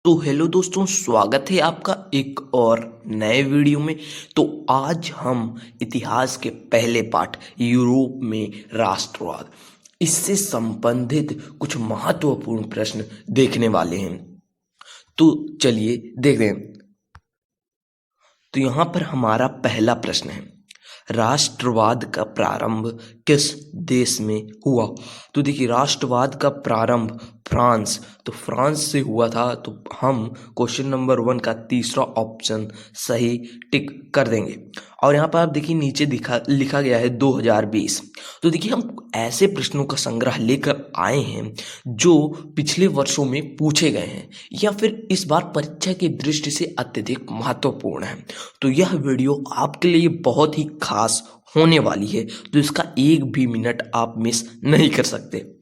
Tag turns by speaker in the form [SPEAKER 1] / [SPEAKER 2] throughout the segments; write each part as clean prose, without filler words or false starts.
[SPEAKER 1] तो हेलो दोस्तों, स्वागत है आपका एक और नए वीडियो में। तो आज हम इतिहास के पहले पाठ यूरोप में राष्ट्रवाद इससे संबंधित कुछ महत्वपूर्ण प्रश्न देखने वाले हैं। तो चलिए देखते हैं। तो यहाँ पर हमारा पहला प्रश्न है, राष्ट्रवाद का प्रारंभ किस देश में हुआ? तो देखिए, राष्ट्रवाद का प्रारंभ फ्रांस, तो फ्रांस से हुआ था। तो हम क्वेश्चन नंबर 1 का तीसरा ऑप्शन सही टिक कर देंगे। और यहाँ पर आप देखिए नीचे लिखा गया है 2020। तो देखिए, हम ऐसे प्रश्नों का संग्रह लेकर आए हैं जो पिछले वर्षों में पूछे गए हैं या फिर इस बार परीक्षा की दृष्टि से अत्यधिक महत्वपूर्ण है। तो यह वीडियो आपके लिए बहुत ही खास होने वाली है, तो इसका एक भी मिनट आप मिस नहीं कर सकते।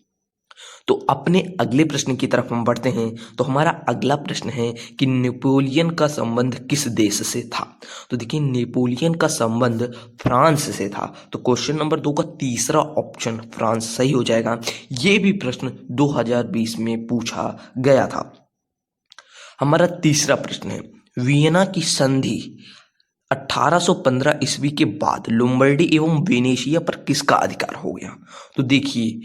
[SPEAKER 1] तो अपने अगले प्रश्न की तरफ हम बढ़ते हैं। तो हमारा अगला प्रश्न है कि नेपोलियन का संबंध किस देश से था? तो देखिए, नेपोलियन का संबंध फ्रांस से था। तो क्वेश्चन नंबर 2 का तीसरा ऑप्शन फ्रांस सही हो जाएगा। ये भी प्रश्न 2020 में पूछा गया था। हमारा तीसरा प्रश्न है, वियना की संधि 1815 ईस्वी के बाद लोम्बार्डी एवं वेनेशिया पर किसका अधिकार हो गया? तो देखिए,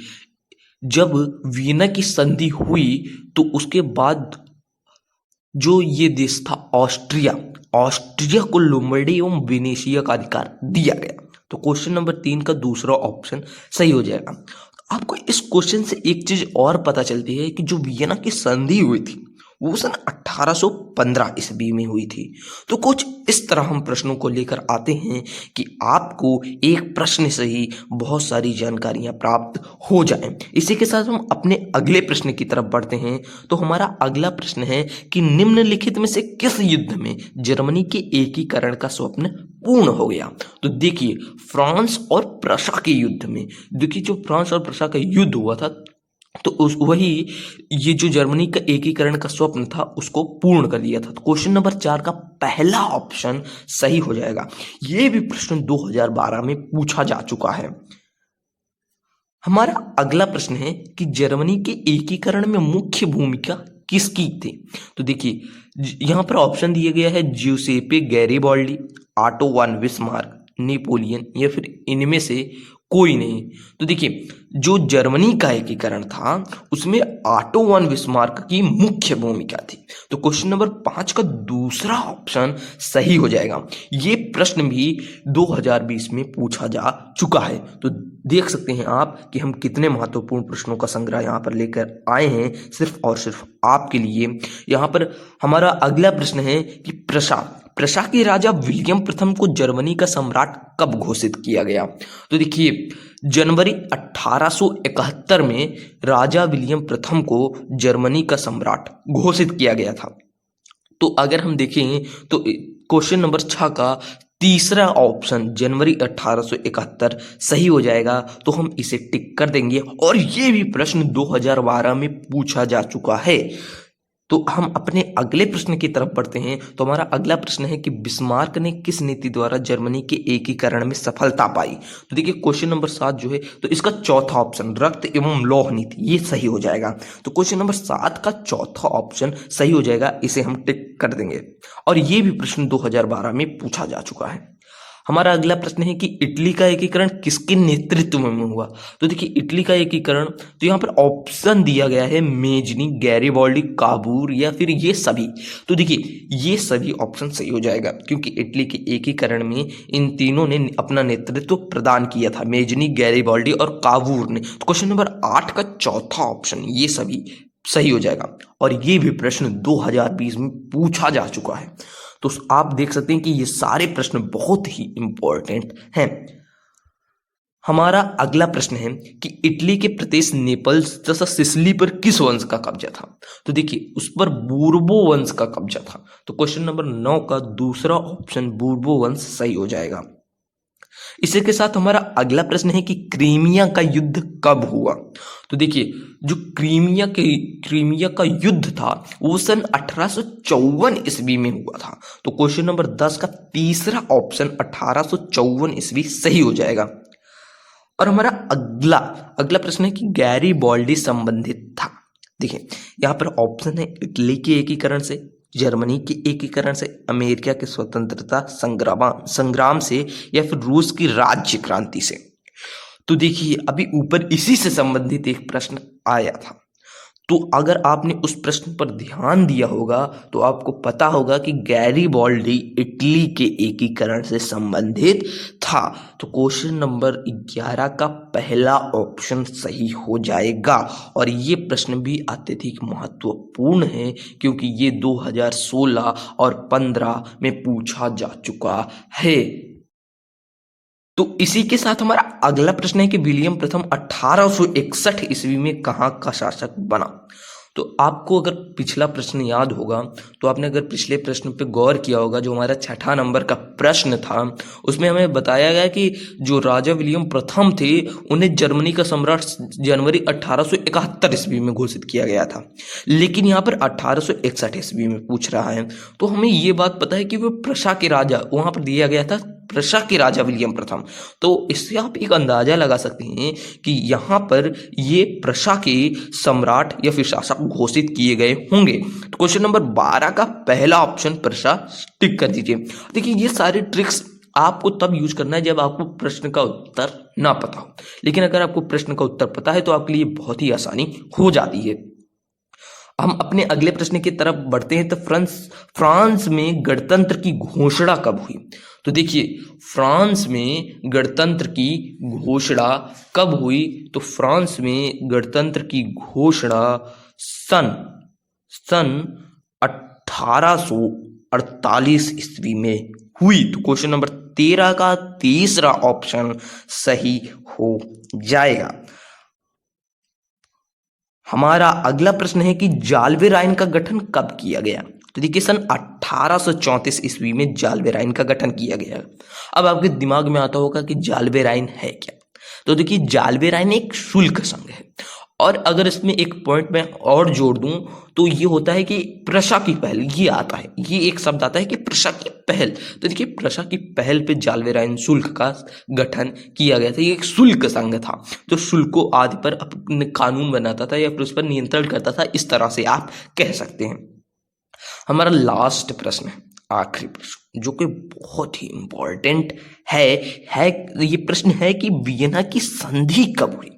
[SPEAKER 1] जब वियना की संधि हुई तो उसके बाद जो ये देश था ऑस्ट्रिया को लोम्बार्डी एवं वेनेशिया का अधिकार दिया गया। तो क्वेश्चन नंबर 3 का दूसरा ऑप्शन सही हो जाएगा। आपको इस क्वेश्चन से एक चीज और पता चलती है कि जो वियना की संधि हुई थी वो सन 1815 ईस्वी में हुई थी। तो कुछ इस तरह हम प्रश्नों को लेकर आते हैं कि आपको एक प्रश्न से ही बहुत सारी जानकारियां प्राप्त हो जाएं। इसी के साथ हम अपने अगले प्रश्न की तरफ बढ़ते हैं। तो हमारा अगला प्रश्न है कि निम्नलिखित में से किस युद्ध में जर्मनी के एकीकरण का स्वप्न पूर्ण हो गया? तो देखिए, फ्रांस और प्रशा के युद्ध में, देखिए जो फ्रांस और प्रशा का युद्ध हुआ था तो ये जो जर्मनी का एकीकरण का स्वप्न था उसको पूर्ण कर दिया था। तो क्वेश्चन नंबर 4 का पहला ऑप्शन सही हो जाएगा। ये भी प्रश्न 2012 में पूछा जा चुका है। हमारा अगला प्रश्न है कि जर्मनी के एकीकरण में मुख्य भूमिका किसकी थी? तो देखिए, यहां पर ऑप्शन दिया गया है Giuseppe Garibaldi, Otto von Bismarck, Napoleon या फिर इनमें से कोई नहीं। तो देखिए, जो जर्मनी का एकीकरण था उसमें ऑटो वन बिस्मार्क की मुख्य भूमिका थी। तो क्वेश्चन नंबर 5 का दूसरा ऑप्शन सही हो जाएगा। ये प्रश्न भी 2020 में पूछा जा चुका है। तो देख सकते हैं आप कि हम कितने महत्वपूर्ण प्रश्नों का संग्रह यहाँ पर लेकर आए हैं सिर्फ और सिर्फ आपके लिए। यहाँ पर हमारा अगला प्रश्न है कि प्रशा के राजा विलियम प्रथम को जर्मनी का सम्राट कब घोषित किया गया? तो देखिए, जनवरी 1871 में राजा विलियम प्रथम को जर्मनी का सम्राट घोषित किया गया था। तो अगर हम देखें तो क्वेश्चन नंबर 6 का तीसरा ऑप्शन जनवरी 1871 सही हो जाएगा। तो हम इसे टिक कर देंगे और ये भी प्रश्न 2012 में पूछा जा चुका है। तो हम अपने अगले प्रश्न की तरफ बढ़ते हैं। तो हमारा अगला प्रश्न है कि बिस्मार्क ने किस नीति द्वारा जर्मनी के एकीकरण में सफलता पाई? तो देखिए, क्वेश्चन नंबर 7 जो है तो इसका चौथा ऑप्शन रक्त एवं लौह नीति ये सही हो जाएगा। तो क्वेश्चन नंबर 7 का चौथा ऑप्शन सही हो जाएगा, इसे हम टिक कर देंगे। और ये भी प्रश्न 2012 में पूछा जा चुका है। हमारा अगला प्रश्न है कि इटली का एकीकरण किसके नेतृत्व में हुआ? तो देखिए, इटली का एकीकरण, तो यहाँ पर ऑप्शन दिया गया है मेजनी, गैरिबाल्डी, काबूर या फिर ये सभी। तो देखिए, ये सभी ऑप्शन सही हो जाएगा क्योंकि इटली के एकीकरण में इन तीनों ने अपना नेतृत्व प्रदान किया था, मेजनी, गैरिबाल्डी और काबूर ने। तो क्वेश्चन नंबर 8 का चौथा ऑप्शन ये सभी सही हो जाएगा। और ये भी प्रश्न 2020 में पूछा जा चुका है। तो आप देख सकते हैं कि ये सारे प्रश्न बहुत ही इंपॉर्टेंट हैं। हमारा अगला प्रश्न है कि इटली के प्रदेश नेपल्स तथा सिसिली पर किस वंश का कब्जा था? तो देखिए, उस पर बूर्बो वंश का कब्जा था। तो क्वेश्चन नंबर 9 का दूसरा ऑप्शन बूर्बो वंश सही हो जाएगा। इसी के साथ हमारा अगला प्रश्न है कि क्रीमिया का युद्ध कब हुआ? तो देखिए, जो क्रीमिया का युद्ध था वो सन 1854 ईस्वी में हुआ था। तो क्वेश्चन नंबर 10 का तीसरा ऑप्शन 1854 ईस्वी सही हो जाएगा। और हमारा अगला प्रश्न है कि गैरिबाल्डी संबंधित था देखिए यहाँ पर ऑप्शन है इटली के एकीकरण से, जर्मनी के एकीकरण से, अमेरिका के स्वतंत्रता संग्राम से, या फिर रूस की राज्य क्रांति से। तो देखिए अभी ऊपर इसी से संबंधित एक प्रश्न आया था, तो अगर आपने उस प्रश्न पर ध्यान दिया होगा तो आपको पता होगा कि गैरीबॉल्डी इटली के एकीकरण से संबंधित था। तो क्वेश्चन नंबर 11 का पहला ऑप्शन सही हो जाएगा। और ये प्रश्न भी अत्यधिक महत्वपूर्ण है क्योंकि ये 2016 और 15 में पूछा जा चुका है। तो इसी के साथ हमारा अगला प्रश्न है कि विलियम प्रथम 1861 ईस्वी में कहाँ का शासक बना। तो आपको अगर पिछला प्रश्न याद होगा तो आपने अगर पिछले प्रश्न पे गौर किया होगा, जो हमारा 6ठा नंबर का प्रश्न था उसमें हमें बताया गया कि जो राजा विलियम प्रथम थे उन्हें जर्मनी का सम्राट जनवरी 1871 ईस्वी में घोषित किया गया था, लेकिन यहाँ पर 1861 ईस्वी में पूछ रहा है। तो हमें ये बात पता है कि वो प्रशा के राजा, वहाँ पर दिया गया था प्रशा के राजा विलियम प्रथम। तो इससे आप एक अंदाजा लगा सकते हैं कि यहाँ पर ये प्रशा के सम्राट या फिर शासक घोषित किए गए होंगे। तो क्वेश्चन नंबर 12 का पहला ऑप्शन प्रशा टिक कर दीजिए। देखिए ये सारे ट्रिक्स आपको तब यूज करना है जब आपको प्रश्न का उत्तर ना पता हो, लेकिन अगर आपको प्रश्न का उत्तर पता है तो आपके लिए बहुत ही आसानी हो जाती है। हम अपने अगले प्रश्न की तरफ बढ़ते हैं। तो फ्रांस में गणतंत्र की घोषणा कब हुई। तो देखिए फ्रांस में गणतंत्र की घोषणा कब हुई। तो फ्रांस में गणतंत्र की घोषणा सन 1848 ईस्वी में हुई। तो क्वेश्चन नंबर 13 का तीसरा ऑप्शन सही हो जाएगा। हमारा अगला प्रश्न है कि जाल्वे राइन का गठन कब किया गया। तो देखिए सन 1834 ईस्वी में जाल्वे राइन का गठन किया गया। अब आपके दिमाग में आता होगा कि जाल्वे राइन है क्या। तो देखिए जाल्वे राइन एक शुल्क संघ है, और अगर इसमें एक पॉइंट मैं और जोड़ दूं तो ये होता है कि प्रशा की पहल, ये आता है, ये एक शब्द आता है कि प्रशा की पहल। तो देखिए प्रशा की पहल पे जाल्वे राइन शुल्क का गठन किया गया था। ये एक शुल्क संघ था जो शुल्कों आदि पर अपने कानून बनाता था या फिर उस पर नियंत्रण करता था, इस तरह से आप कह सकते हैं। हमारा लास्ट प्रश्न है, आखिरी प्रश्न, जो कि बहुत ही इंपॉर्टेंट है ये प्रश्न है कि वियना की संधि कब हुई।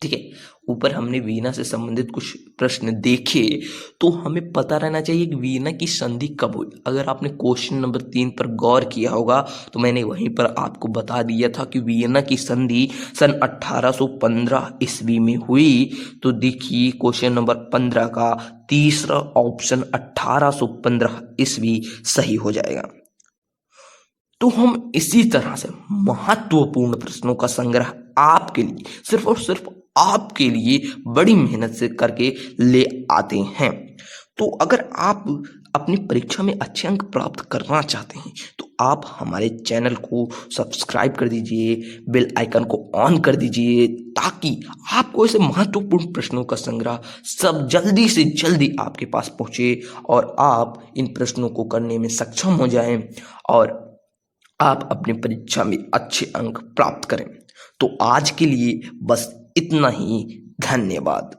[SPEAKER 1] ठीक है, ऊपर हमने वीना से संबंधित कुछ प्रश्न देखे, तो हमें पता रहना चाहिए कि वीना की संधि कब हुई। अगर आपने क्वेश्चन नंबर 3 पर गौर किया होगा तो मैंने वहीं पर आपको बता दिया था कि वीना की संधि सन 1815 ईस्वी में हुई। तो देखिए क्वेश्चन नंबर 15 का तीसरा ऑप्शन 1815 ईस्वी सही हो जाएगा। तो हम इसी तरह से महत्वपूर्ण प्रश्नों का संग्रह आपके लिए, सिर्फ और सिर्फ आपके लिए बड़ी मेहनत से करके ले आते हैं। तो अगर आप अपनी परीक्षा में अच्छे अंक प्राप्त करना चाहते हैं तो आप हमारे चैनल को सब्सक्राइब कर दीजिए, बेल आइकन को ऑन कर दीजिए, ताकि आपको ऐसे महत्वपूर्ण प्रश्नों का संग्रह सब जल्दी से जल्दी आपके पास पहुंचे और आप इन प्रश्नों को करने में सक्षम हो जाएं और आप अपनी परीक्षा में अच्छे अंक प्राप्त करें। तो आज के लिए बस इतना ही। धन्यवाद।